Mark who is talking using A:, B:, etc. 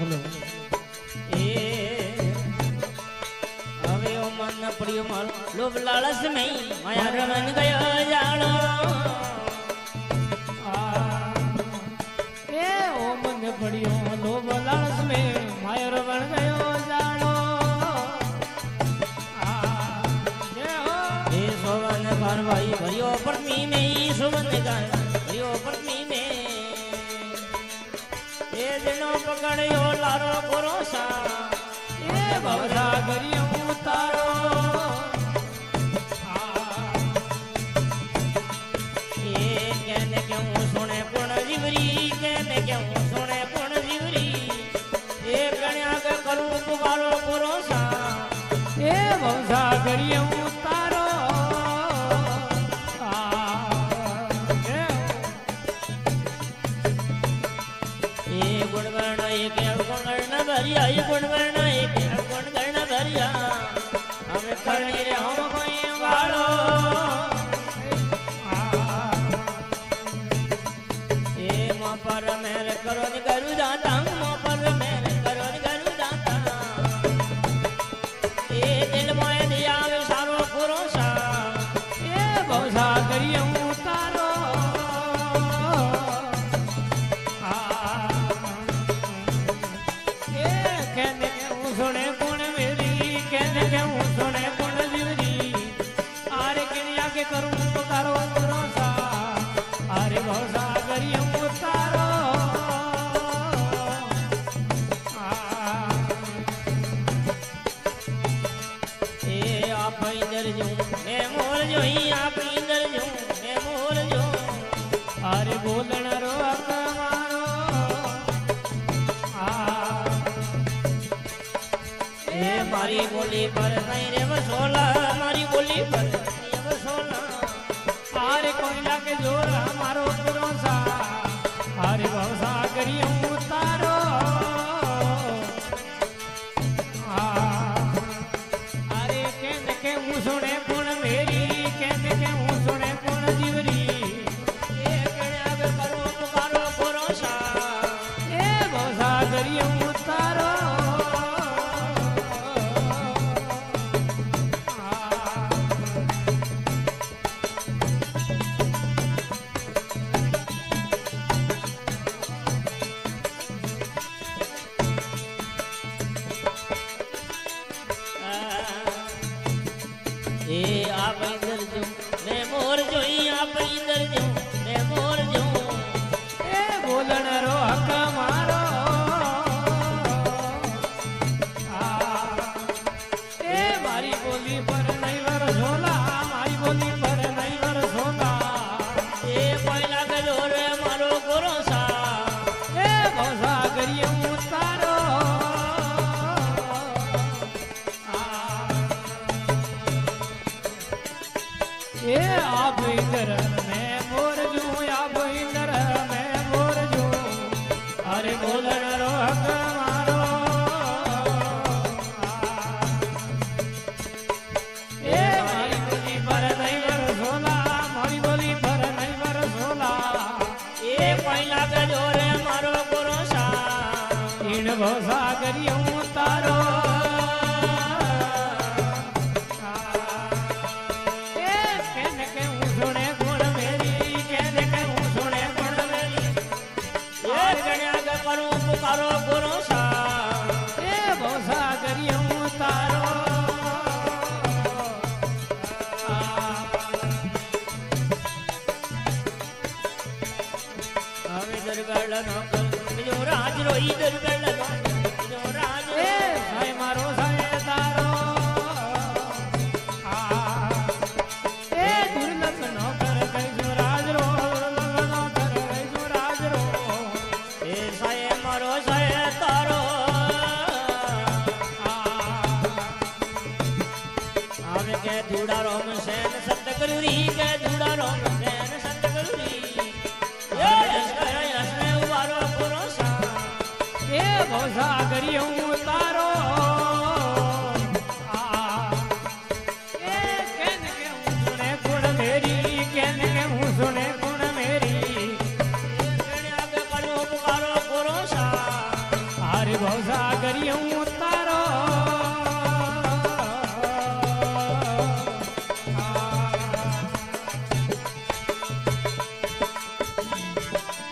A: બોલો
B: એ હવે ઓ મન પડ્યો મારો લોભ લાલચ મેં માયા રમન ગયો જાણો
A: એ ઓ મન પડ્યો લોભ લાલચ મેં માયો રમણ ગયો જાણો
B: એ સોવન ભાઈ ભર્યો પત્ની મેં સોવન ભર્યો પત્ની મેં એ દિનો પકડ્યો લારો ભરોસા
A: એ ભવસા કર્યો તારો
B: એ કેને કે હું સુણે પૂર્ણ જીવરી કેને કે હું સુણે પૂર્ણ જીવરી એ ગણ્યા કે કરું પુકારો ભરોસા
A: એ ભવસા કર્યો તારો
B: એ ગુણવર્ણ એક ગુણવર્ણ ભર્યા એ ગુણવર્ણ એક ગુણવર્ણ ભર્યા અમે કરણી રે હમ કોઈ વાળો એ મો પર મેર કરો ની કરું દાતા મો પર મેર કરો ની કરું દાતા એ દિલ મોય દિયા સારો ભરોસા
A: એ ભવસા કર્યો તારો कहने के हूँ सुने गुण मेरी कहने के हूँ सुने गुण जीवरी आरे किनिया के करूँ पुकारो भरोसा आरे भरोसा करिए उतारो
B: ए आप इंदर जो मैं मोर जो ही आप इंदर जो मैं मोर जो
A: आरे बोलण रो मारो
B: ए मारी बोली पर नहीं रे वसोला मारी बोली पर नहीं वसोला
A: आरे कोयला के जोर हमारो भरोसा आरे भरोसा करिए उतारो आरे कहने के हूँ सुने गुण मेरी कहने के हूँ सुने गुण जीवरी
B: ए कन्या के करो पुकारो भरोसा
A: ए भरोसा करिए उतारो
B: ए आप इंदर जो मैं मोर जो ही आप इंदर जो मैं मोर जो
A: ए बोलण रो हक मारो ए मारी बोली पर नहीं वरसोला मारी बोली पर नहीं वरसोला
B: ए कोयला के जोर मारो भरोसा
A: ए भरोसा करिए उतारो ए आप इधर मैं मोर जू आप इधर मैं मोर जू अरे बोलण रो हक मारो ए मारी बोली पर नहीं वरसोला मारी बोली पर नहीं वरसोला
B: ए कोयला के जोर मारो भरोसा
A: इन भरोसा करिए उतारो ए कहने के हूँ सुने गुण मेरी कहने के हूँ सुने गुण मेरी
B: ए कन्या के करो पुकारो भरोसा
A: ए भरोसा करिए उतारो
B: હવે દરબાર નો જો રાજ રોઈ દરબાર જો રાજ
A: ए साई मारो साई तारो ए दुर्लभ नो कर कई जो राज रो दुर्लभ नो कर कई जो राज रो
B: એ સાય મારો સાય તારો આવે કે ધૂડા રોમ સેન સત કરુરી કે ધૂડા રોમ સેન સત કરુરી એ હસને ઉવારો ભરોસા
A: ए भरोसा करिए उतारो ए कहने के हूँ सुने गुण मेरी कहने के हूँ सुने गुण मेरी
B: એ કન્યા કે કरो પુકારો ભરોસા
A: आरे भवसागरियों